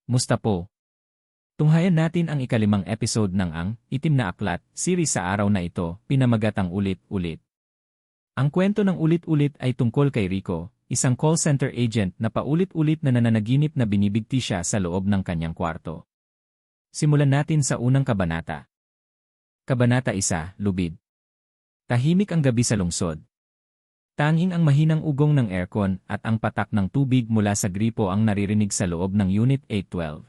Musta po? Tunghayan natin ang ikalimang episode ng Ang Itim na Aklat series sa araw na ito, pinamagatang Ulit-Ulit. Ang kwento ng ulit-ulit ay tungkol kay Rico, isang call center agent na paulit-ulit na nananaginip na binibigti siya sa loob ng kanyang kwarto. Simulan natin sa unang kabanata. Kabanata 1, Lubid. Tahimik ang gabi sa lungsod. Tanging ang mahinang ugong ng aircon at ang patak ng tubig mula sa gripo ang naririnig sa loob ng Unit 812.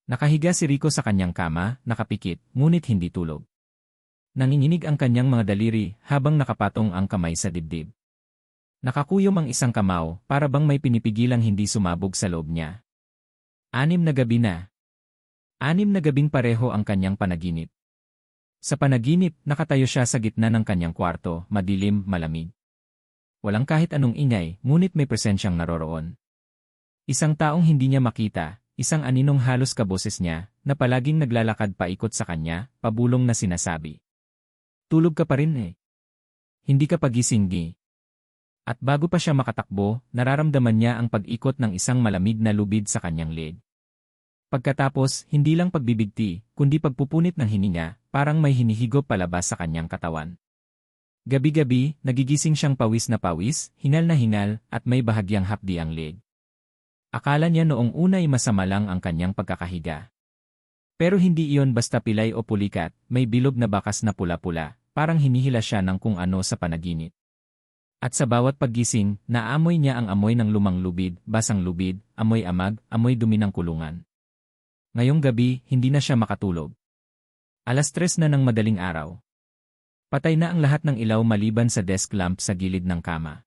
Nakahiga si Rico sa kanyang kama, nakapikit, ngunit hindi tulog. Nanginginig ang kanyang mga daliri habang nakapatong ang kamay sa dibdib. Nakakuyom ang isang kamao para bang may pinipigilang hindi sumabog sa loob niya. 6 na gabi na. 6 na gabing pareho ang kanyang panaginip. Sa panaginip, nakatayo siya sa gitna ng kanyang kwarto, madilim, malamig. Walang kahit anong ingay, ngunit may presensyang naroroon. Isang taong hindi niya makita. Isang aninong halos kaboses niya, na palaging naglalakad paikot sa kanya, pabulong na sinasabi. Tulog ka pa rin eh. Hindi ka pagising gi. At bago pa siya makatakbo, nararamdaman niya ang pag-ikot ng isang malamig na lubid sa kanyang leg. Pagkatapos, hindi lang pagbibigti, kundi pagpupunit ng hininga, parang may hinihigop palabas sa kanyang katawan. Gabi-gabi, nagigising siyang pawis na pawis, hingal na hingal, at may bahagyang hapdi ang leg. Akala niya noong una ay masama lang ang kanyang pagkakahiga. Pero hindi iyon basta pilay o pulikat, may bilog na bakas na pula-pula, parang hinihila siya ng kung ano sa panaginip. At sa bawat paggising, naamoy niya ang amoy ng lumang lubid, basang lubid, amoy amag, amoy dumi ng kulungan. Ngayong gabi, hindi na siya makatulog. 3:00 na ng madaling araw. Patay na ang lahat ng ilaw maliban sa desk lamp sa gilid ng kama.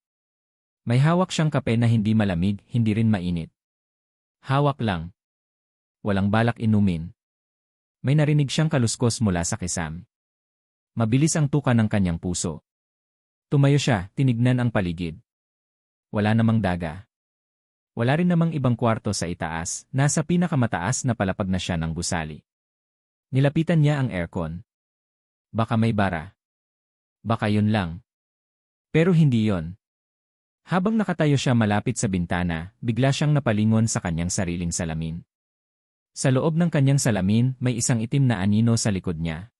May hawak siyang kape na hindi malamig, hindi rin mainit. Hawak lang. Walang balak inumin. May narinig siyang kaluskos mula sa kisam. Mabilis ang tuka ng kanyang puso. Tumayo siya, tinignan ang paligid. Wala namang daga. Wala rin namang ibang kwarto sa itaas, nasa pinakamataas na palapag na siya ng gusali. Nilapitan niya ang aircon. Baka may bara. Baka yun lang. Pero hindi yon. Habang nakatayo siya malapit sa bintana, bigla siyang napalingon sa kanyang sariling salamin. Sa loob ng kanyang salamin, may isang itim na anino sa likod niya.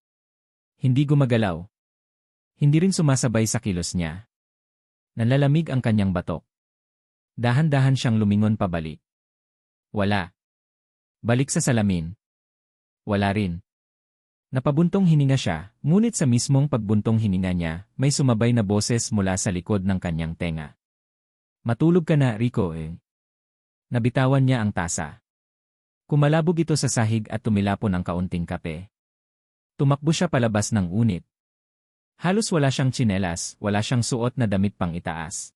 Hindi gumagalaw. Hindi rin sumasabay sa kilos niya. Nanlalamig ang kanyang batok. Dahan-dahan siyang lumingon pabalik. Wala. Balik sa salamin. Wala rin. Napabuntong hininga siya, ngunit sa mismong pagbuntong hininga niya, may sumabay na boses mula sa likod ng kanyang tenga. Matulog ka na, Rico eh. Nabitawan niya ang tasa. Kumalabog ito sa sahig at tumilapon ang kaunting kape. Tumakbo siya palabas ng unit. Halos wala siyang tsinelas, wala siyang suot na damit pang itaas.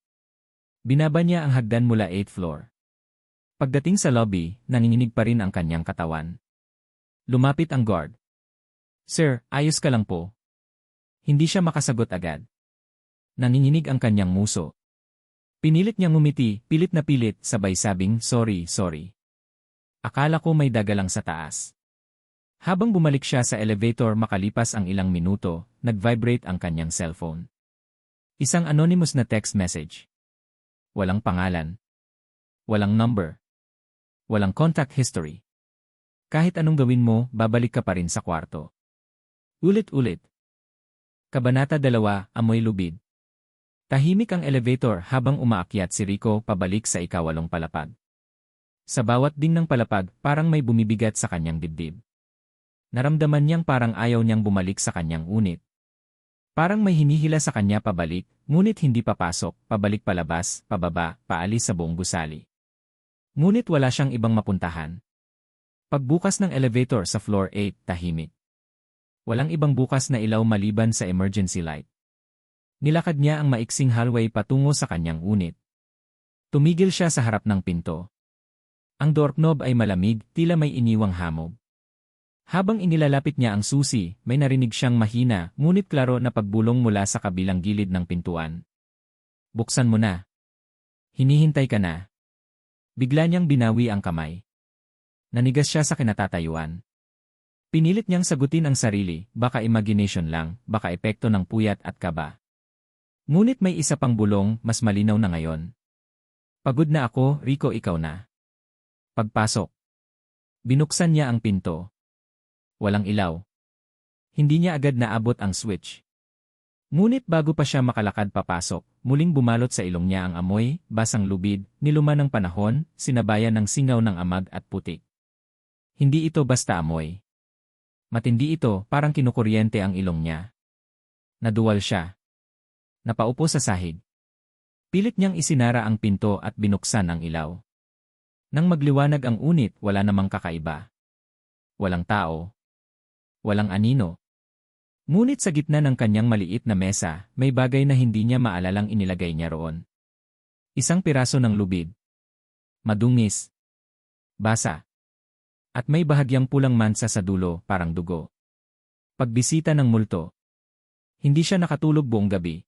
Binaba niya ang hagdan mula 8th floor. Pagdating sa lobby, nanginginig pa rin ang kanyang katawan. Lumapit ang guard. Sir, ayos ka lang po. Hindi siya makasagot agad. Nanginginig ang kanyang muso. Pinilit niyang ngumiti, pilit na pilit, sabay sabing, sorry. Akala ko may daga lang sa taas. Habang bumalik siya sa elevator makalipas ang ilang minuto, nag-vibrate ang kanyang cellphone. Isang anonymous na text message. Walang pangalan. Walang number. Walang contact history. Kahit anong gawin mo, babalik ka pa rin sa kwarto. Ulit-ulit. Kabanata 2, Amoy Lubid. Tahimik ang elevator habang umaakyat si Rico pabalik sa ika-8 palapag. Sa bawat ding ng palapag, parang may bumibigat sa kanyang dibdib. Naramdaman niyang parang ayaw niyang bumalik sa kanyang unit. Parang may hinihila sa kanya pabalik, ngunit hindi papasok, pabalik palabas, pababa, paalis sa buong gusali. Ngunit wala siyang ibang mapuntahan. Pagbukas ng elevator sa floor 8, tahimik. Walang ibang bukas na ilaw maliban sa emergency light. Nilakad niya ang maiksing hallway patungo sa kanyang unit. Tumigil siya sa harap ng pinto. Ang doorknob ay malamig, tila may iniwang hamog. Habang inilalapit niya ang susi, may narinig siyang mahina, ngunit klaro na pagbulong mula sa kabilang gilid ng pintuan. Buksan mo na. Hinihintay ka na. Bigla niyang binawi ang kamay. Nanigas siya sa kinatatayuan. Pinilit niyang sagutin ang sarili, baka imagination lang, baka epekto ng puyat at kaba. Ngunit may isa pang bulong, mas malinaw na ngayon. Pagod na ako, Rico, ikaw na. Pagpasok. Binuksan niya ang pinto. Walang ilaw. Hindi niya agad naabot ang switch. Ngunit bago pa siya makalakad papasok, muling bumalot sa ilong niya ang amoy, basang lubid, niluma ng panahon, sinabayan ng singaw ng amag at putik. Hindi ito basta amoy. Matindi ito, parang kinukuryente ang ilong niya. Naduwal siya. Napaupo sa sahig. Pilit niyang isinara ang pinto at binuksan ang ilaw. Nang magliwanag ang unit, wala namang kakaiba. Walang tao. Walang anino. Ngunit sa gitna ng kanyang maliit na mesa, may bagay na hindi niya maalalang inilagay niya roon. Isang piraso ng lubid. Madungis. Basa. At may bahagyang pulang mansa sa dulo, parang dugo. Pagbisita ng multo. Hindi siya nakatulog buong gabi.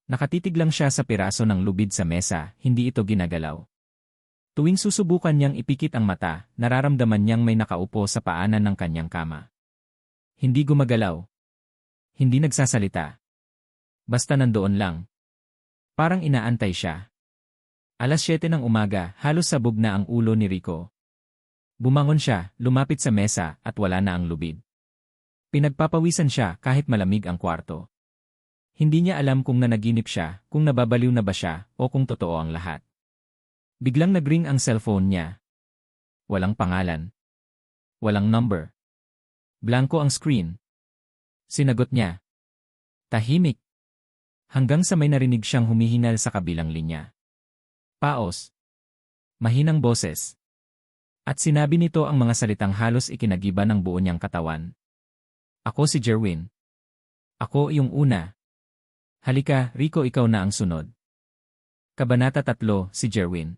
Nakatitig lang siya sa piraso ng lubid sa mesa, hindi ito ginagalaw. Tuwing susubukan niyang ipikit ang mata, nararamdaman niyang may nakaupo sa paanan ng kanyang kama. Hindi gumagalaw. Hindi nagsasalita. Basta nandoon lang. Parang inaantay siya. 7:00 ng umaga, halos sabog na ang ulo ni Rico. Bumangon siya, lumapit sa mesa at wala na ang lubid. Pinagpapawisan siya kahit malamig ang kwarto. Hindi niya alam kung nanaginip siya, kung nababaliw na ba siya, o kung totoo ang lahat. Biglang nagring ang cellphone niya. Walang pangalan. Walang number. Blanko ang screen. Sinagot niya. Tahimik. Hanggang sa may narinig siyang humihinal sa kabilang linya. Paos. Mahinang boses. At sinabi nito ang mga salitang halos ikinagiba ng buo niyang katawan. Ako si Jerwin. Ako yung una. Halika, Rico, ikaw na ang sunod. Kabanata 3, si Jerwin.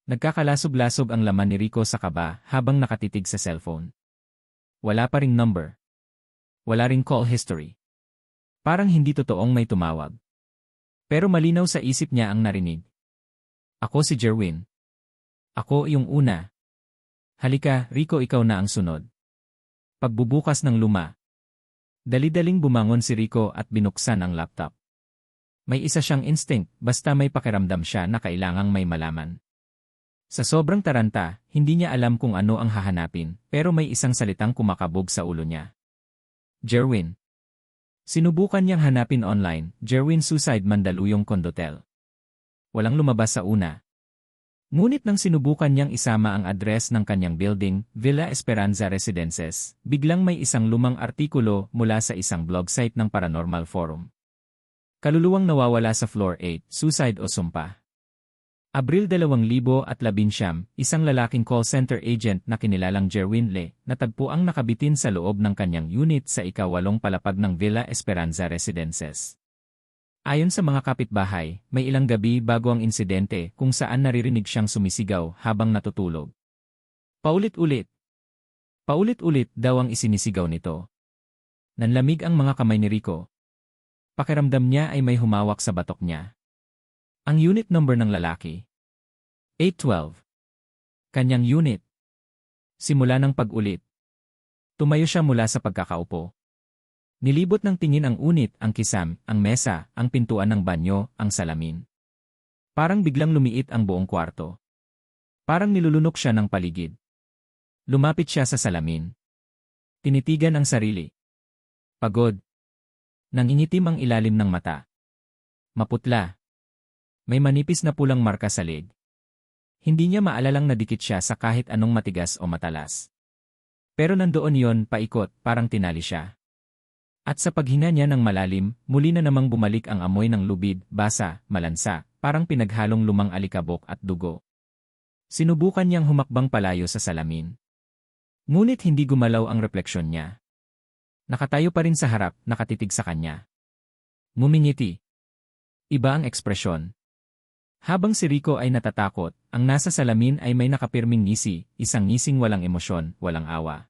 Nagkakalasog-lasog ang laman ni Rico sa kaba habang nakatitig sa cellphone. Wala pa ring number. Wala ring call history. Parang hindi totoong may tumawag. Pero malinaw sa isip niya ang narinig. Ako si Jerwin. Ako yung una. Halika, Rico, ikaw na ang sunod. Pagbubukas ng luma. Dali-daling bumangon si Rico at binuksan ang laptop. May isa siyang instinct, basta may pakiramdam siya na kailangang may malaman. Sa sobrang taranta, hindi niya alam kung ano ang hahanapin, pero may isang salitang kumakabog sa ulo niya. Jerwin. Sinubukan niyang hanapin online, Jerwin Suicide Mandaluyong Condotel. Walang lumabas sa una. Ngunit nang sinubukan niyang isama ang address ng kanyang building, Villa Esperanza Residences, biglang may isang lumang artikulo mula sa isang blog site ng Paranormal Forum. Kaluluwang nawawala sa floor 8, suicide o sumpa. Abril 2019, isang lalaking call center agent na kinilalang Jerwin Le, natagpo ang nakabitin sa loob ng kanyang unit sa ika-8 palapag ng Villa Esperanza Residences. Ayon sa mga kapitbahay, may ilang gabi bago ang insidente kung saan naririnig siyang sumisigaw habang natutulog. Paulit-ulit. Paulit-ulit daw ang isinisigaw nito. Nanlamig ang mga kamay ni Rico. Pakiramdam niya ay may humawak sa batok niya. Ang unit number ng lalaki. 812. Kanyang unit. Simula ng pag-ulit. Tumayo siya mula sa pagkakaupo. Nilibot ng tingin ang unit, ang kisam, ang mesa, ang pintuan ng banyo, ang salamin. Parang biglang lumiit ang buong kwarto. Parang nilulunok siya ng paligid. Lumapit siya sa salamin. Tinitigan ang sarili. Pagod. Nangingitim ang ilalim ng mata. Maputla. May manipis na pulang marka sa leg. Hindi niya maalalang nadikit siya sa kahit anong matigas o matalas. Pero nandoon yon, paikot, parang tinali siya. At sa paghinga niya ng malalim, muli na namang bumalik ang amoy ng lubid, basa, malansa, parang pinaghalong lumang alikabok at dugo. Sinubukan niyang humakbang palayo sa salamin. Ngunit hindi gumalaw ang refleksyon niya. Nakatayo pa rin sa harap, nakatitig sa kanya. Ngumingiti. Iba ang ekspresyon. Habang si Rico ay natatakot, ang nasa salamin ay may nakapirming ngisi, isang ngising walang emosyon, walang awa.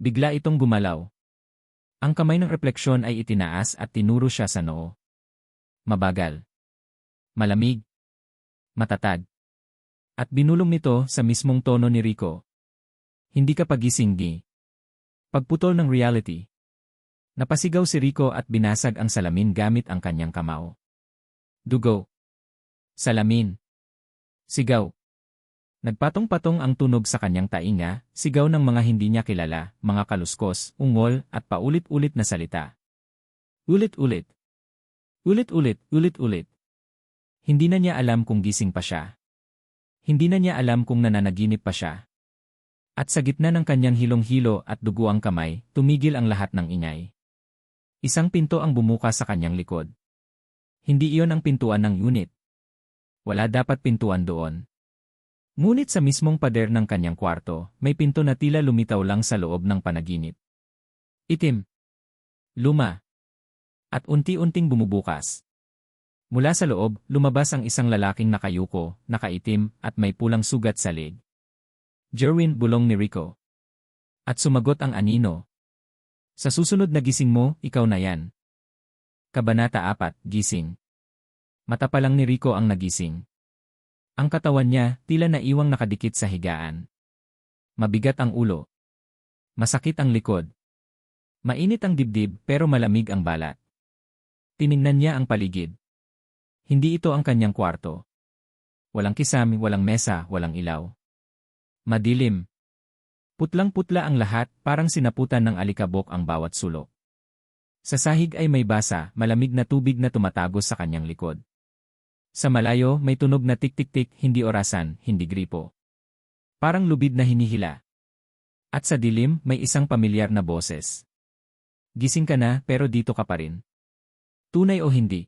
Bigla itong gumalaw. Ang kamay ng refleksyon ay itinaas at tinuro siya sa noo. Mabagal. Malamig. Matatag. At binulong nito sa mismong tono ni Rico. Hindi ka pagising, Gi. Pagputol ng reality. Napasigaw si Rico at binasag ang salamin gamit ang kanyang kamao. Dugo. Salamin. Sigaw. Nagpatong-patong ang tunog sa kanyang tainga, sigaw ng mga hindi niya kilala, mga kaluskos, ungol, at paulit-ulit na salita. Ulit-ulit. Ulit-ulit, ulit-ulit. Hindi na niya alam kung gising pa siya. Hindi na niya alam kung nananaginip pa siya. At sa gitna ng kanyang hilong-hilo at duguang kamay, tumigil ang lahat ng ingay. Isang pinto ang bumukas sa kanyang likod. Hindi iyon ang pintuan ng unit. Wala dapat pintuan doon. Ngunit sa mismong pader ng kanyang kwarto, may pinto na tila lumitaw lang sa loob ng panaginip. Itim. Luma. At unti-unting bumubukas. Mula sa loob, lumabas ang isang lalaking nakayuko, nakaitim, at may pulang sugat sa leg. Jerwin, bulong ni Rico. At sumagot ang anino. Sa susunod na gising mo, ikaw na yan. Kabanata 4, Gising. Mata pa lang ni Rico ang nagising. Ang katawan niya, tila naiwang nakadikit sa higaan. Mabigat ang ulo. Masakit ang likod. Mainit ang dibdib pero malamig ang balat. Tiningnan niya ang paligid. Hindi ito ang kanyang kwarto. Walang kisame, walang mesa, walang ilaw. Madilim. Putlang-putla ang lahat, parang sinaputan ng alikabok ang bawat sulok. Sa sahig ay may basa, malamig na tubig na tumatagos sa kanyang likod. Sa malayo, may tunog na tik-tik-tik, hindi orasan, hindi gripo. Parang lubid na hinihila. At sa dilim, may isang pamilyar na boses. Gising ka na, pero dito ka pa rin. Tunay o hindi?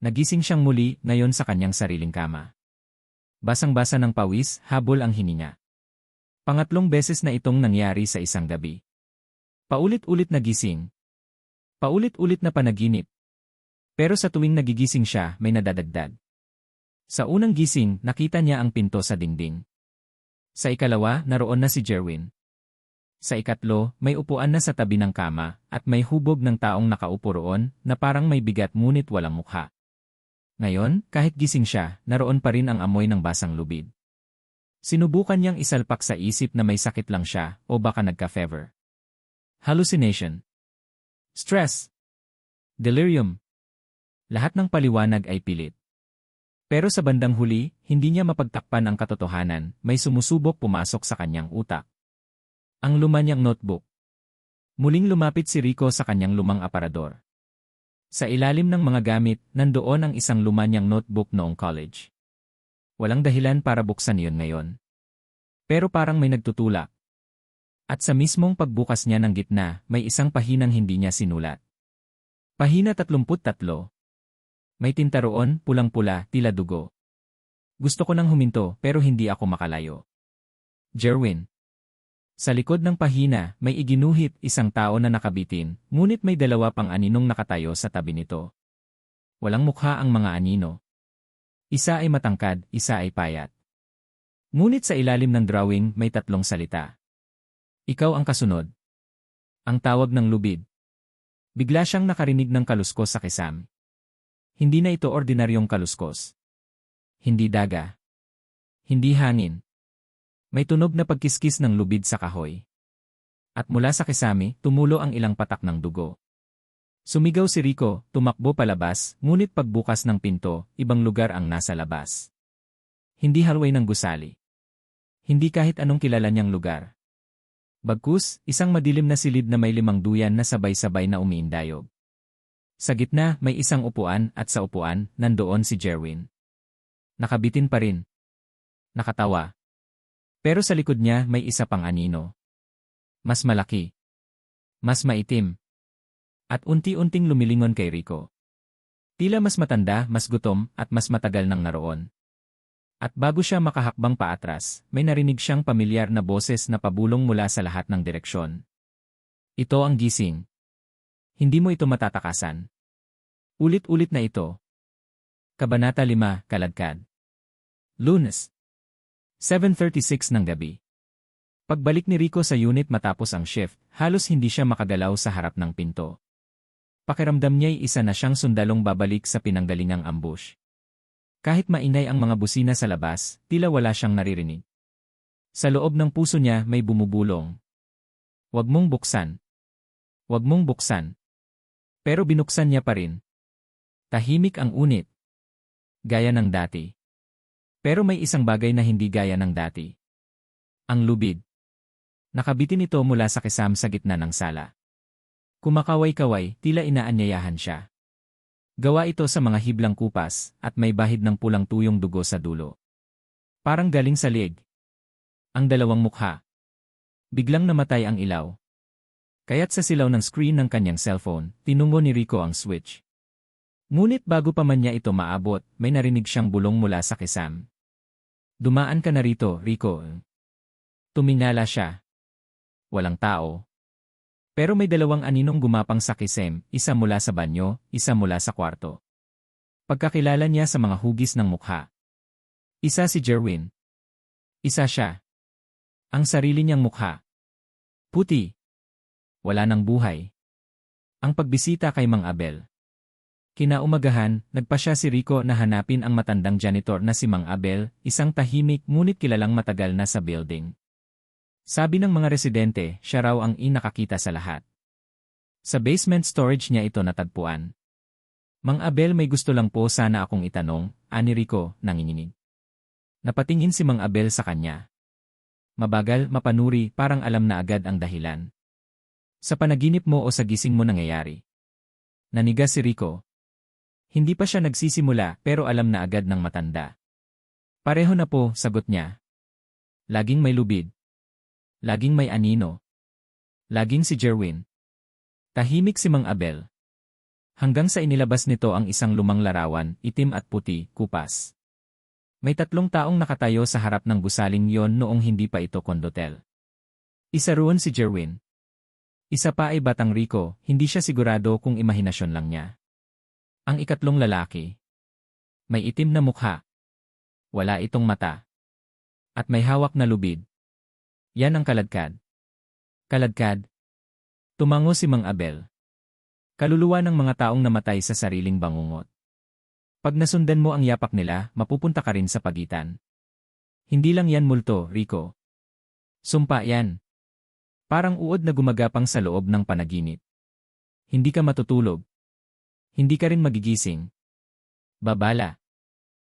Nagising siyang muli, ngayon sa kanyang sariling kama. Basang-basa ng pawis, habol ang hininga. Pangatlong beses na itong nangyari sa isang gabi. Paulit-ulit na gising. Paulit-ulit na panaginip. Pero sa tuwing nagigising siya, may nadadagdag. Sa unang gising, nakita niya ang pinto sa dingding. Sa ikalawa, naroon na si Jerwin. Sa ikatlo, may upuan na sa tabi ng kama, at may hubog ng taong nakaupo roon, na parang may bigat ngunit walang mukha. Ngayon, kahit gising siya, naroon pa rin ang amoy ng basang lubid. Sinubukan niyang isalpak sa isip na may sakit lang siya, o baka nagka-fever. Hallucination. Stress. Delirium. Lahat ng paliwanag ay pilit. Pero sa bandang huli, hindi niya mapagtakpan ang katotohanan, may sumusubok pumasok sa kanyang utak. Ang luma niyang notebook. Muling lumapit si Rico sa kanyang lumang aparador. Sa ilalim ng mga gamit, nandoon ang isang luma niyang notebook noong college. Walang dahilan para buksan iyon ngayon. Pero parang may nagtutulak. At sa mismong pagbukas niya ng gitna, may isang pahinang hindi niya sinulat. Pahina 33. May tinta roon, pulang-pula, tila dugo. Gusto ko nang huminto pero hindi ako makalayo. Jerwin. Sa likod ng pahina, may iginuhit isang tao na nakabitin, ngunit may dalawa pang aninong nakatayo sa tabi nito. Walang mukha ang mga anino. Isa ay matangkad, isa ay payat. Ngunit sa ilalim ng drawing may tatlong salita. Ikaw ang kasunod. Ang tawag ng lubid. Bigla siyang nakarinig ng kaluskos sa kisame. Hindi na ito ordinaryong kaluskos. Hindi daga. Hindi hangin. May tunog na pagkiskis ng lubid sa kahoy. At mula sa kisame, tumulo ang ilang patak ng dugo. Sumigaw si Rico, tumakbo palabas, ngunit pagbukas ng pinto, ibang lugar ang nasa labas. Hindi hallway ng gusali. Hindi kahit anong kilala niyang lugar. Bagkus, isang madilim na silid na may 5 duyan na sabay-sabay na umiindayog. Sa gitna, may isang upuan at sa upuan, nandoon si Jerwin. Nakabitin pa rin. Nakatawa. Pero sa likod niya may isa pang anino. Mas malaki. Mas maitim. At unti-unting lumilingon kay Rico. Tila mas matanda, mas gutom, at mas matagal nang naroon. At bago siya makahakbang paatras, may narinig siyang pamilyar na boses na pabulong mula sa lahat ng direksyon. Ito ang gising. Hindi mo ito matatakasan. Ulit-ulit na ito. Kabanata 5, Kaladkad. Lunes. 7:36 ng gabi. Pagbalik ni Rico sa unit matapos ang shift, halos hindi siya makagalaw sa harap ng pinto. Pakiramdam niya'y isa na siyang sundalong babalik sa pinanggalingang ambush. Kahit mainay ang mga busina sa labas, tila wala siyang naririnig. Sa loob ng puso niya may bumubulong. Huwag mong buksan. Huwag mong buksan. Pero binuksan niya pa rin. Tahimik ang unit. Gaya ng dati. Pero may isang bagay na hindi gaya ng dati. Ang lubid. Nakabitin ito mula sa kisam sa gitna ng sala. Kumakaway-kaway, tila inaanyayahan siya. Gawa ito sa mga hiblang kupas, at may bahid ng pulang tuyong dugo sa dulo. Parang galing sa liig. Ang dalawang mukha. Biglang namatay ang ilaw. Kaya't sa silaw ng screen ng kanyang cellphone, tinungo ni Rico ang switch. Ngunit bago pa man niya ito maabot, may narinig siyang bulong mula sa kisam. Dumaan ka na rito, Rico. Tumingala siya. Walang tao. Pero may dalawang aninong gumapang sa kisem, isa mula sa banyo, isa mula sa kwarto. Pagkakilala niya sa mga hugis ng mukha. Isa si Jerwin. Isa siya. Ang sarili niyang mukha. Puti. Wala ng buhay. Ang pagbisita kay Mang Abel. Kinaumagahan, nagpa siya si Rico na hanapin ang matandang janitor na si Mang Abel, isang tahimik ngunit kilalang matagal na sa building. Sabi ng mga residente, siya raw ang nakakita sa lahat. Sa basement storage niya ito natagpuan. Mang Abel, may gusto lang po sana akong itanong, ani Rico, nanginginig. Napatingin si Mang Abel sa kanya. Mabagal, mapanuri, parang alam na agad ang dahilan. Sa panaginip mo o sa gising mo nangyayari? Nanigas si Rico. Hindi pa siya nagsisimula pero alam na agad ng matanda. Pareho na po, sagot niya. Laging may lubid. Laging may anino. Laging si Jerwin. Tahimik si Mang Abel. Hanggang sa inilabas nito ang isang lumang larawan, itim at puti, kupas. May 3 taong nakatayo sa harap ng gusaling yon noong hindi pa ito kondotel. Isa roon si Jerwin. Isa pa ay batang Rico, hindi siya sigurado kung imahinasyon lang niya. Ang ikatlong lalaki. May itim na mukha. Wala itong mata. At may hawak na lubid. Yan ang kaladkad. Kaladkad. Tumango si Mang Abel. Kaluluwa ng mga taong namatay sa sariling bangungot. Pag nasundan mo ang yapak nila, mapupunta ka rin sa pagitan. Hindi lang yan multo, Rico. Sumpa yan. Parang uod na gumagapang sa loob ng panaginip. Hindi ka matutulog. Hindi ka rin magigising. Babala.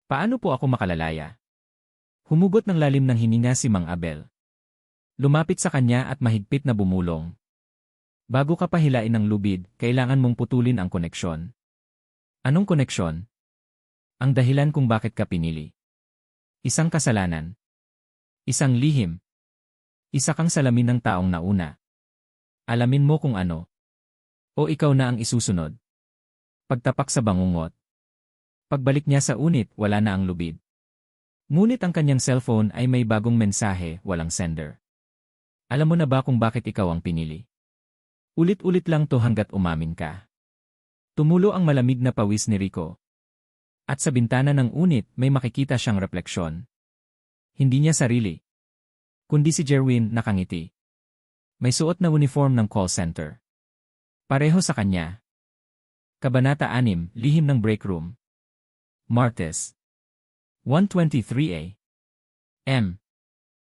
Paano po ako makalalaya? Humugot ng lalim ng hininga si Mang Abel. Lumapit sa kanya at mahigpit na bumulong. Bago ka pa hilain ng lubid, kailangan mong putulin ang koneksyon. Anong koneksyon? Ang dahilan kung bakit ka pinili. Isang kasalanan. Isang lihim. Isa kang salamin ng taong nauna. Alamin mo kung ano. O ikaw na ang isusunod. Pagtapak sa bangungot. Pagbalik niya sa unit, wala na ang lubid. Ngunit ang kanyang cellphone ay may bagong mensahe, walang sender. Alam mo na ba kung bakit ikaw ang pinili? Ulit-ulit lang to hanggat umamin ka. Tumulo ang malamig na pawis ni Rico. At sa bintana ng unit, may makikita siyang refleksyon. Hindi niya sarili. Kundi si Jerwin nakangiti. May suot na uniform ng call center. Pareho sa kanya. Kabanata 6, Lihim ng Break Room. Martes. 1:23 a.m.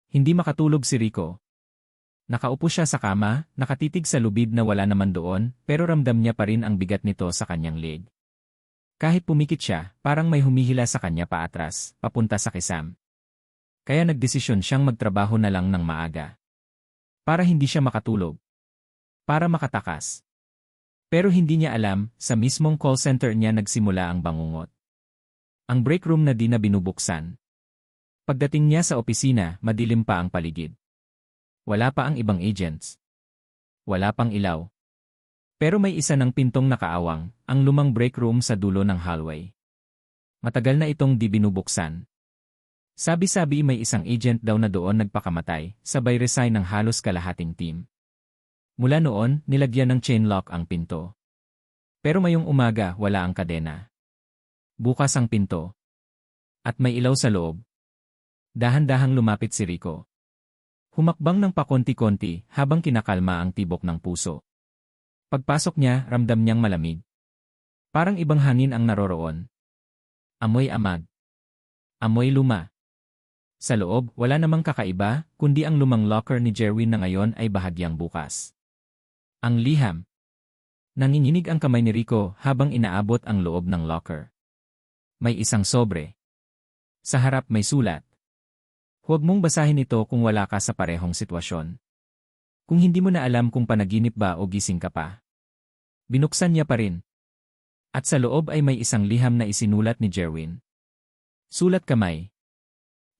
Hindi makatulog si Rico. Nakaupo siya sa kama, nakatitig sa lubid na wala naman doon, pero ramdam niya pa rin ang bigat nito sa kanyang leg. Kahit pumikit siya, parang may humihila sa kanya paatras, papunta sa kisam. Kaya nagdesisyon siyang magtrabaho na lang ng maaga. Para hindi siya makatulog. Para makatakas. Pero hindi niya alam, sa mismong call center niya nagsimula ang bangungot. Ang break room na di na binubuksan. Pagdating niya sa opisina, madilim pa ang paligid. Wala pa ang ibang agents. Wala pang ilaw. Pero may isa ng pintong nakaawang, ang lumang break room sa dulo ng hallway. Matagal na itong di binubuksan. Sabi-sabi may isang agent daw na doon nagpakamatay, sabay resign ng halos kalahating team. Mula noon, nilagyan ng chain lock ang pinto. Pero mayong umaga, wala ang kadena. Bukas ang pinto. At may ilaw sa loob. Dahan-dahang lumapit si Rico. Humakbang ng pakonti-konti habang kinakalma ang tibok ng puso. Pagpasok niya, ramdam niyang malamig. Parang ibang hangin ang naroroon. Amoy amag. Amoy luma. Sa loob, wala namang kakaiba, kundi ang lumang locker ni Jerwin na ngayon ay bahagyang bukas. Ang liham. Nanginginig ang kamay ni Rico habang inaabot ang loob ng locker. May isang sobre. Sa harap may sulat. Huwag mong basahin ito kung wala ka sa parehong sitwasyon. Kung hindi mo na alam kung panaginip ba o gising ka pa. Binuksan niya pa rin. At sa loob ay may isang liham na isinulat ni Jerwin. Sulat kamay.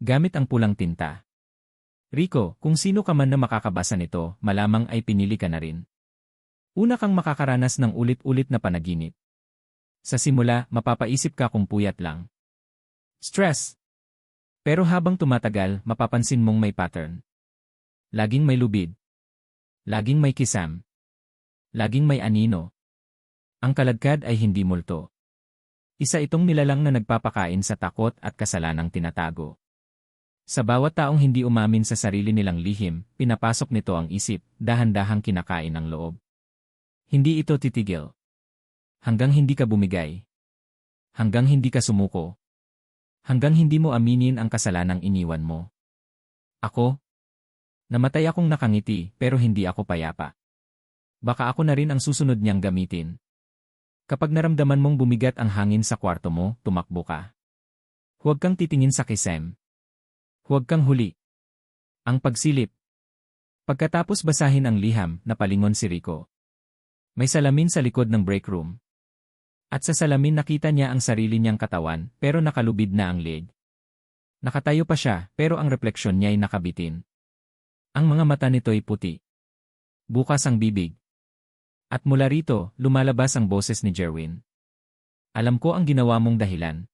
Gamit ang pulang tinta. Rico, kung sino ka man na makakabasa nito, malamang ay pinili ka na rin. Una kang makakaranas ng ulit-ulit na panaginip. Sa simula, mapapaisip ka kung puyat lang. Stress. Pero habang tumatagal, mapapansin mong may pattern. Laging may lubid. Laging may kisam. Laging may anino. Ang kaladkad ay hindi multo. Isa itong nilalang na nagpapakain sa takot at kasalanang tinatago. Sa bawat taong hindi umamin sa sarili nilang lihim, pinapasok nito ang isip, dahan-dahang kinakain ang loob. Hindi ito titigil. Hanggang hindi ka bumigay. Hanggang hindi ka sumuko. Hanggang hindi mo aminin ang kasalanang iniwan mo. Ako? Namatay akong nakangiti pero hindi ako payapa. Baka ako na rin ang susunod niyang gamitin. Kapag naramdaman mong bumigat ang hangin sa kwarto mo, tumakbo ka. Huwag kang titingin sa kisem. Huwag kang huli. Ang pagsilip. Pagkatapos basahin ang liham, napalingon si Rico. May salamin sa likod ng break room. At sa salamin nakita niya ang sarili niyang katawan pero nakalubid na ang leeg. Nakatayo pa siya pero ang refleksyon niya ay nakabitin. Ang mga mata nito'y puti. Bukas ang bibig. At mula rito, lumalabas ang boses ni Jerwin. Alam ko ang ginawa mong dahilan.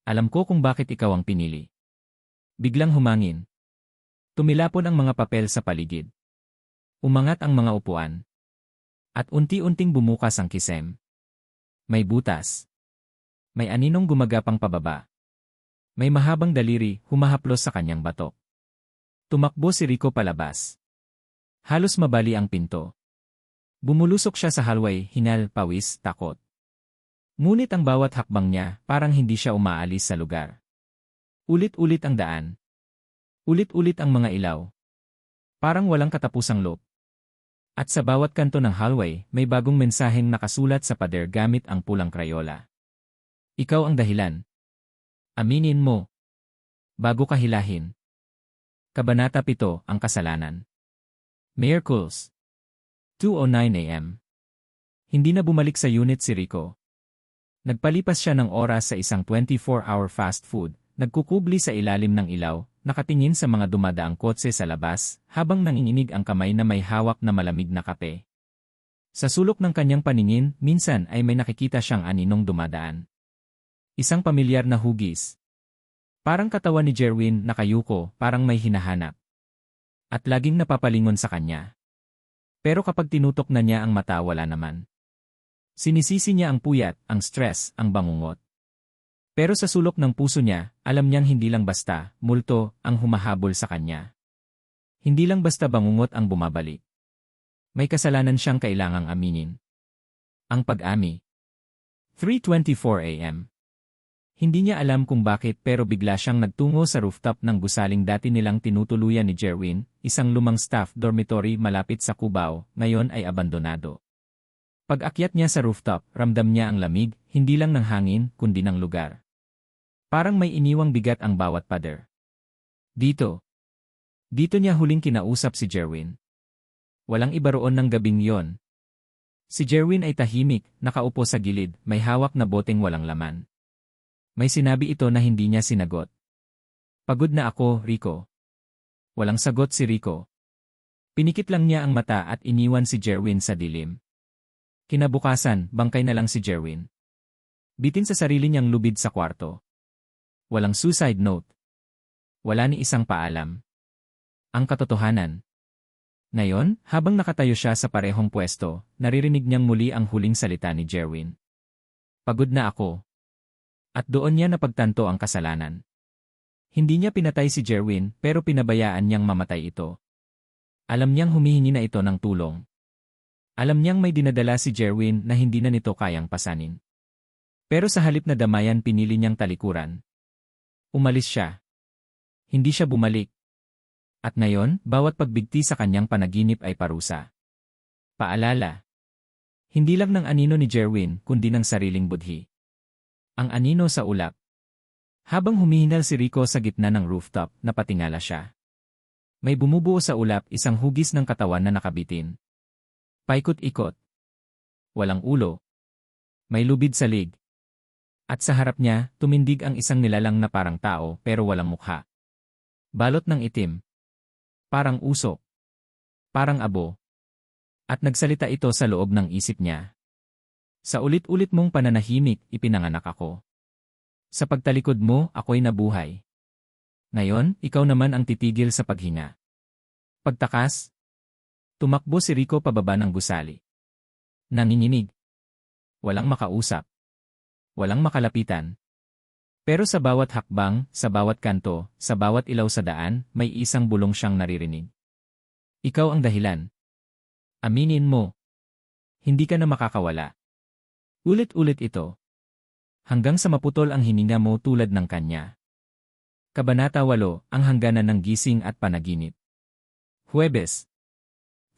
Alam ko kung bakit ikaw ang pinili. Biglang humangin. Tumilapon ang mga papel sa paligid. Umangat ang mga upuan. At unti-unting bumukas ang kisem. May butas. May aninong gumagapang pababa. May mahabang daliri humahaplos sa kanyang batok. Tumakbo si Rico palabas. Halos mabali ang pinto. Bumulusok siya sa hallway, hinal, pawis, takot. Ngunit ang bawat hakbang niya, parang hindi siya umaalis sa lugar. Ulit-ulit ang daan. Ulit-ulit ang mga ilaw. Parang walang katapusang loop. At sa bawat kanto ng hallway, may bagong mensaheng nakasulat sa pader gamit ang pulang krayola. Ikaw ang dahilan. Aminin mo. Bago ka hilahin. Kabanata 7, ang kasalanan. Miyerkules, 2:09 a.m. Hindi na bumalik sa unit si Rico. Nagpalipas siya ng oras sa isang 24-hour fast food, nagkukubli sa ilalim ng ilaw, nakatingin sa mga dumadaang kotse sa labas, habang nanginginig ang kamay na may hawak na malamig na kape. Sa sulok ng kanyang paningin, minsan ay may nakikita siyang aninong dumadaan. Isang pamilyar na hugis. Parang katawan ni Jerwin nakayuko, parang may hinahanap. At laging napapalingon sa kanya. Pero kapag tinutok na niya ang mata, wala naman. Sinisisi niya ang puyat, ang stress, ang bangungot. Pero sa sulok ng puso niya, alam niyang hindi lang basta, multo, ang humahabol sa kanya. Hindi lang basta bangungot ang bumabalik. May kasalanan siyang kailangang aminin. Ang pag-ami. 3:24 a.m. Hindi niya alam kung bakit pero bigla siyang nagtungo sa rooftop ng gusaling dati nilang tinutuluyan ni Jerwin, isang lumang staff dormitory malapit sa Cubao, ngayon ay abandonado. Pag-akyat niya sa rooftop, ramdam niya ang lamig, hindi lang ng hangin, kundi ng lugar. Parang may iniwang bigat ang bawat pader. Dito. Dito niya huling kinausap si Jerwin. Walang iba roon ng gabing yon. Si Jerwin ay tahimik, nakaupo sa gilid, may hawak na boteng walang laman. May sinabi ito na hindi niya sinagot. Pagod na ako, Rico. Walang sagot si Rico. Pinikit lang niya ang mata at iniwan si Jerwin sa dilim. Kinabukasan, bangkay na lang si Jerwin. Bitin sa sarili niyang lubid sa kwarto. Walang suicide note. Wala ni isang paalam. Ang katotohanan. Ngayon, habang nakatayo siya sa parehong pwesto, naririnig niyang muli ang huling salita ni Jerwin. Pagod na ako. At doon niya napagtanto ang kasalanan. Hindi niya pinatay si Jerwin pero pinabayaan niyang mamatay ito. Alam niyang humihingi na ito ng tulong. Alam niyang may dinadala si Jerwin na hindi na nito kayang pasanin. Pero sa halip na damayan pinili niyang talikuran. Umalis siya. Hindi siya bumalik. At ngayon, bawat pagbigti sa kanyang panaginip ay parusa. Paalala. Hindi lang ng anino ni Jerwin kundi ng sariling budhi. Ang anino sa ulap. Habang humihingal si Rico sa gitna ng rooftop, napatingala siya. May bumubuo sa ulap, isang hugis ng katawan na nakabitin. Paikot-ikot. Walang ulo. May lubid sa lig. At sa harap niya, tumindig ang isang nilalang na parang tao pero walang mukha. Balot ng itim. Parang usok. Parang abo. At nagsalita ito sa loob ng isip niya. Sa ulit-ulit mong pananahimik, ipinanganak ako. Sa pagtalikod mo, ako'y nabuhay. Ngayon, ikaw naman ang titigil sa paghinga. Pagtakas, tumakbo si Rico pababa ng gusali. Nanginginig. Walang makausap. Walang makalapitan. Pero sa bawat hakbang, sa bawat kanto, sa bawat ilaw sa daan, may isang bulong siyang naririnig. Ikaw ang dahilan. Aminin mo. Hindi ka na makakawala. Ulit-ulit ito. Hanggang sa maputol ang hininga mo tulad ng kanya. Kabanata 8, ang hangganan ng gising at panaginip. Huwebes,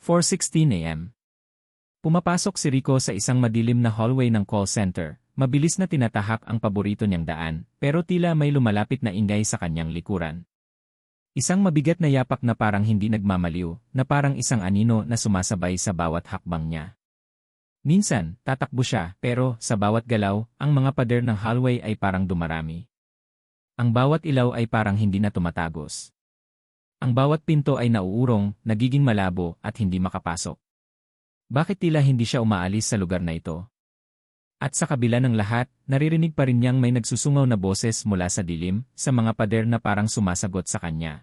4:16 AM. Pumapasok si Rico sa isang madilim na hallway ng call center. Mabilis na tinatahak ang paborito niyang daan, pero tila may lumalapit na ingay sa kanyang likuran. Isang mabigat na yapak na parang hindi nagmamaliw, na parang isang anino na sumasabay sa bawat hakbang niya. Minsan, tatakbo siya, pero sa bawat galaw, ang mga pader ng hallway ay parang dumarami. Ang bawat ilaw ay parang hindi na tumatagos. Ang bawat pinto ay nauurong, nagiging malabo at hindi makapasok. Bakit tila hindi siya umaalis sa lugar na ito? At sa kabila ng lahat, naririnig pa rin niyang may nagsusungaw na boses mula sa dilim, sa mga pader na parang sumasagot sa kanya.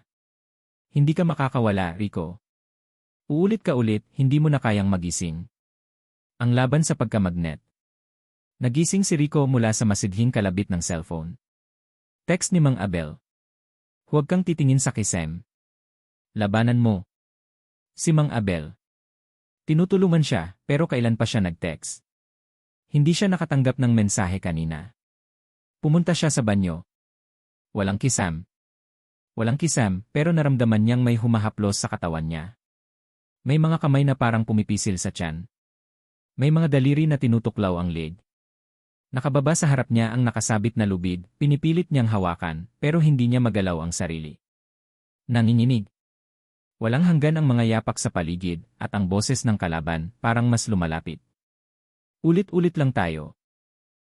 Hindi ka makakawala, Rico. Uulit ka ulit, hindi mo na kayang magising. Ang laban sa pagkamagnet. Nagising si Rico mula sa masidhing kalabit ng cellphone. Text ni Mang Abel. Huwag kang titingin sa kisem. Labanan mo. Si Mang Abel. Tinutulungan siya, pero kailan pa siya nag-text? Hindi siya nakatanggap ng mensahe kanina. Pumunta siya sa banyo. Walang kisam. Walang kisam, pero naramdaman niyang may humahaplos sa katawan niya. May mga kamay na parang pumipisil sa tiyan. May mga daliri na tinutuklaw ang leg. Nakababa sa harap niya ang nakasabit na lubid, pinipilit niyang hawakan, pero hindi niya magalaw ang sarili. Nanginginig. Walang hanggan ang mga yapak sa paligid, at ang boses ng kalaban, parang mas lumalapit. Ulit-ulit lang tayo.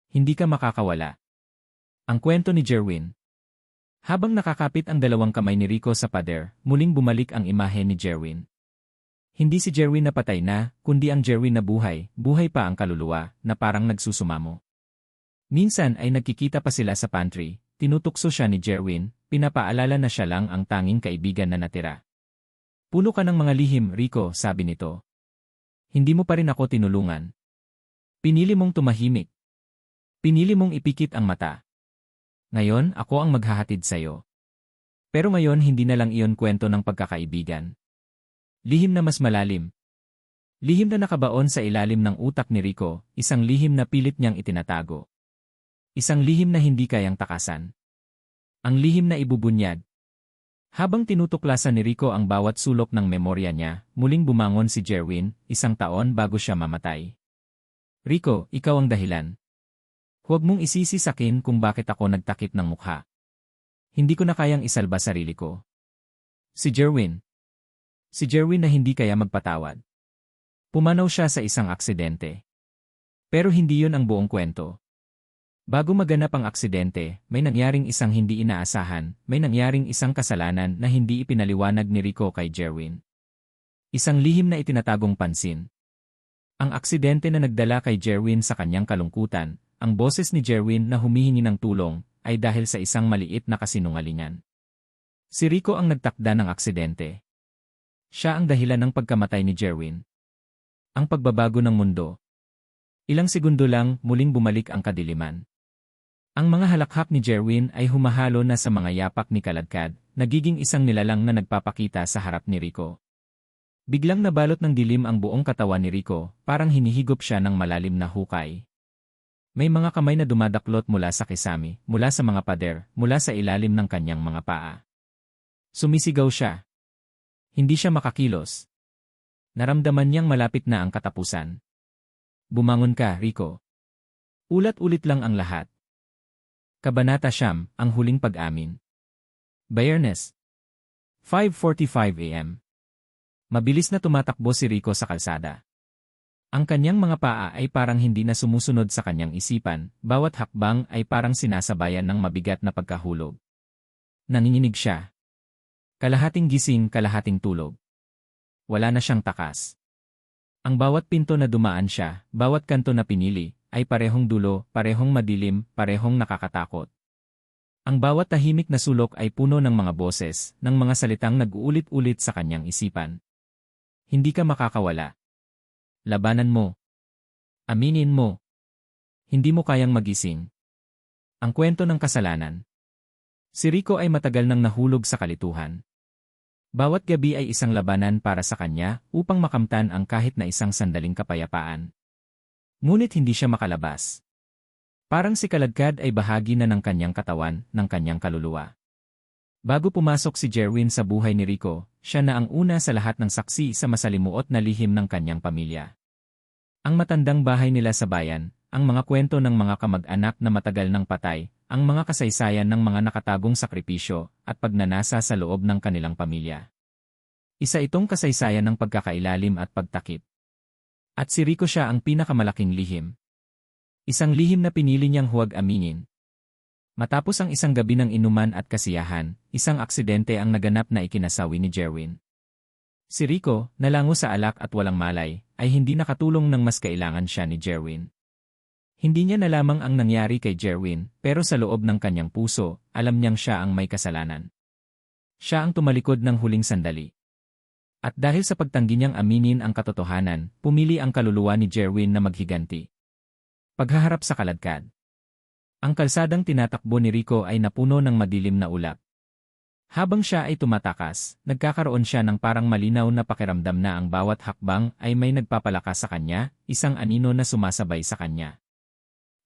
Hindi ka makakawala. Ang kwento ni Jerwin. Habang nakakapit ang dalawang kamay ni Rico sa pader, muling bumalik ang imahe ni Jerwin. Hindi si Jerwin na patay na, kundi ang Jerwin na buhay, buhay pa ang kaluluwa, na parang nagsusumamo. Minsan ay nagkikita pa sila sa pantry, tinutukso siya ni Jerwin, pinapaalala na siya lang ang tanging kaibigan na natira. Puno ka ng mga lihim, Rico, sabi nito. Hindi mo pa rin ako tinulungan. Pinili mong tumahimik. Pinili mong ipikit ang mata. Ngayon, ako ang maghahatid sa'yo. Pero ngayon hindi na lang iyon kwento ng pagkakaibigan. Lihim na mas malalim. Lihim na nakabaon sa ilalim ng utak ni Rico, isang lihim na pilit niyang itinatago. Isang lihim na hindi kayang takasan. Ang lihim na ibubunyag. Habang tinutuklasan ni Rico ang bawat sulok ng memorya niya, muling bumangon si Jerwin, 1 taon bago siya mamatay. Rico, ikaw ang dahilan. Huwag mong isisi sa akin kung bakit ako nagtakip ng mukha. Hindi ko na kayang isalba sarili ko. Si Jerwin. Si Jerwin na hindi kaya magpatawad. Pumanaw siya sa isang aksidente. Pero hindi yun ang buong kwento. Bago maganap ang aksidente, may nangyaring isang hindi inaasahan, may nangyaring isang kasalanan na hindi ipinaliwanag ni Rico kay Jerwin. Isang lihim na itinatagong pansin. Ang aksidente na nagdala kay Jerwin sa kanyang kalungkutan, ang boses ni Jerwin na humihingi ng tulong, ay dahil sa isang maliit na kasinungalingan. Si Rico ang nagtakda ng aksidente. Siya ang dahilan ng pagkamatay ni Jerwin. Ang pagbabago ng mundo. Ilang segundo lang, muling bumalik ang kadiliman. Ang mga halakhak ni Jerwin ay humahalo na sa mga yapak ni Kaladkad, nagiging isang nilalang na nagpapakita sa harap ni Rico. Biglang nabalot ng dilim ang buong katawan ni Rico, parang hinihigop siya ng malalim na hukay. May mga kamay na dumadaklot mula sa kisami, mula sa mga pader, mula sa ilalim ng kanyang mga paa. Sumisigaw siya. Hindi siya makakilos. Naramdaman niyang malapit na ang katapusan. Bumangon ka, Rico. Ulat-ulit lang ang lahat. Kabanata Siyam, ang huling pag-amin. Bayernes. 5:45 AM. Mabilis na tumatakbo si Rico sa kalsada. Ang kanyang mga paa ay parang hindi na sumusunod sa kanyang isipan, bawat hakbang ay parang sinasabayan ng mabigat na pagkahulog. Nanginginig siya. Kalahating gising, kalahating tulog. Wala na siyang takas. Ang bawat pinto na dumaan siya, bawat kanto na pinili, ay parehong dulo, parehong madilim, parehong nakakatakot. Ang bawat tahimik na sulok ay puno ng mga boses, ng mga salitang nag-uulit-ulit sa kanyang isipan. Hindi ka makakawala. Labanan mo. Aminin mo. Hindi mo kayang magising. Ang kwento ng kasalanan. Si Rico ay matagal nang nahulog sa kalituhan. Bawat gabi ay isang labanan para sa kanya upang makamtan ang kahit na isang sandaling kapayapaan. Ngunit hindi siya makalabas. Parang si Kaladkad ay bahagi na ng kanyang katawan, ng kanyang kaluluwa. Bago pumasok si Jerwin sa buhay ni Rico, siya na ang una sa lahat ng saksi sa masalimuot na lihim ng kanyang pamilya. Ang matandang bahay nila sa bayan, ang mga kwento ng mga kamag-anak na matagal nang patay, ang mga kasaysayan ng mga nakatagong sakripisyo at pagnanasa sa loob ng kanilang pamilya. Isa itong kasaysayan ng pagkakailalim at pagtakip. At si Rico siya ang pinakamalaking lihim. Isang lihim na pinili niyang huwag aminin. Matapos ang isang gabi ng inuman at kasiyahan, isang aksidente ang naganap na ikinasawi ni Jerwin. Si Rico, nalango sa alak at walang malay, ay hindi nakatulong nang mas kailangan siya ni Jerwin. Hindi niya na lamang ang nangyari kay Jerwin, pero sa loob ng kanyang puso, alam niyang siya ang may kasalanan. Siya ang tumalikod ng huling sandali. At dahil sa pagtanggi niyang aminin ang katotohanan, pumili ang kaluluwa ni Jerwin na maghiganti. Paghaharap sa Kaladkad. Ang kalsadang tinatakbo ni Rico ay napuno ng madilim na ulap. Habang siya ay tumatakas, nagkakaroon siya ng parang malinaw na pakiramdam na ang bawat hakbang ay may nagpapalakas sa kanya, isang anino na sumasabay sa kanya.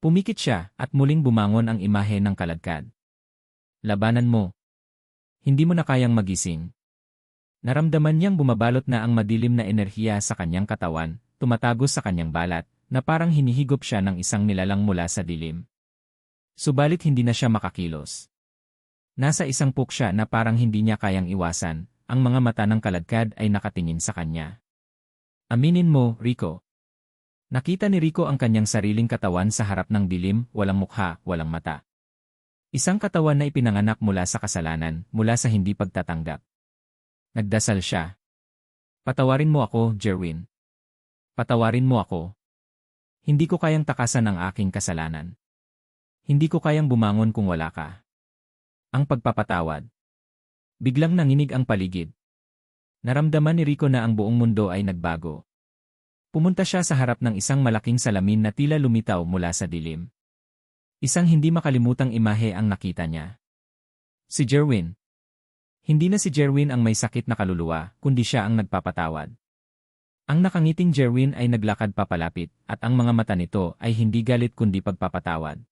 Pumikit siya at muling bumangon ang imahe ng Kaladkad. Labanan mo. Hindi mo na kayang magising. Naramdaman niyang bumabalot na ang madilim na enerhiya sa kanyang katawan, tumatagos sa kanyang balat, na parang hinihigop siya ng isang nilalang mula sa dilim. Subalit hindi na siya makakilos. Nasa isang puk siya na parang hindi niya kayang iwasan, ang mga mata ng Kaladkad ay nakatingin sa kanya. Aminin mo, Rico. Nakita ni Rico ang kanyang sariling katawan sa harap ng dilim, walang mukha, walang mata. Isang katawan na ipinanganak mula sa kasalanan, mula sa hindi pagtatanggap. Nagdasal siya. Patawarin mo ako, Jerwin. Patawarin mo ako. Hindi ko kayang takasan ang aking kasalanan. Hindi ko kayang bumangon kung wala ka. Ang pagpapatawad. Biglang nanginig ang paligid. Naramdaman ni Rico na ang buong mundo ay nagbago. Pumunta siya sa harap ng isang malaking salamin na tila lumitaw mula sa dilim. Isang hindi makalimutang imahe ang nakita niya. Si Jerwin. Hindi na si Jerwin ang may sakit na kaluluwa, kundi siya ang nagpapatawad. Ang nakangiting Jerwin ay naglakad papalapit, at ang mga mata nito ay hindi galit kundi pagpapatawad.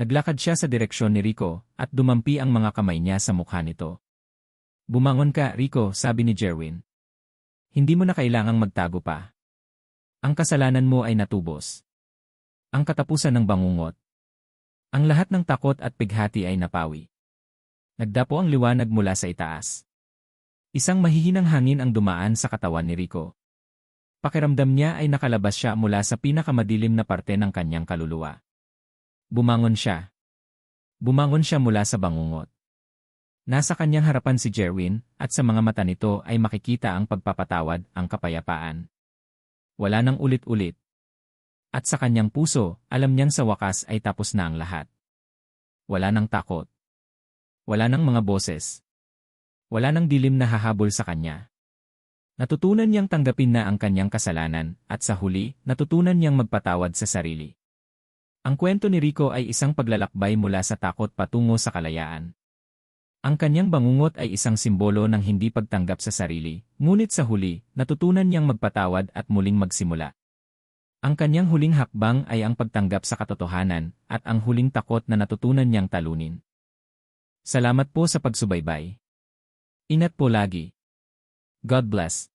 Naglakad siya sa direksyon ni Rico, at dumampi ang mga kamay niya sa mukha nito. Bumangon ka, Rico, sabi ni Jerwin. Hindi mo na kailangang magtago pa. Ang kasalanan mo ay natubos. Ang katapusan ng bangungot. Ang lahat ng takot at pighati ay napawi. Nagdapo ang liwanag mula sa itaas. Isang mahihinang hangin ang dumaan sa katawan ni Rico. Pakiramdam niya ay nakalabas siya mula sa pinakamadilim na parte ng kanyang kaluluwa. Bumangon siya. Bumangon siya mula sa bangungot. Nasa kanyang harapan si Jerwin, at sa mga mata nito ay makikita ang pagpapatawad, ang kapayapaan. Wala nang ulit-ulit. At sa kanyang puso, alam niyang sa wakas ay tapos na ang lahat. Wala nang takot. Wala nang mga boses. Wala nang dilim na hahabol sa kanya. Natutunan niyang tanggapin na ang kanyang kasalanan, at sa huli, natutunan niyang magpatawad sa sarili. Ang kwento ni Rico ay isang paglalakbay mula sa takot patungo sa kalayaan. Ang kanyang bangungot ay isang simbolo ng hindi pagtanggap sa sarili, ngunit sa huli, natutunan niyang magpatawad at muling magsimula. Ang kanyang huling hakbang ay ang pagtanggap sa katotohanan, at ang huling takot na natutunan niyang talunin. Salamat po sa pagsubaybay. Ingat po lagi. God bless.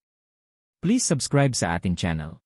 Please subscribe sa ating channel.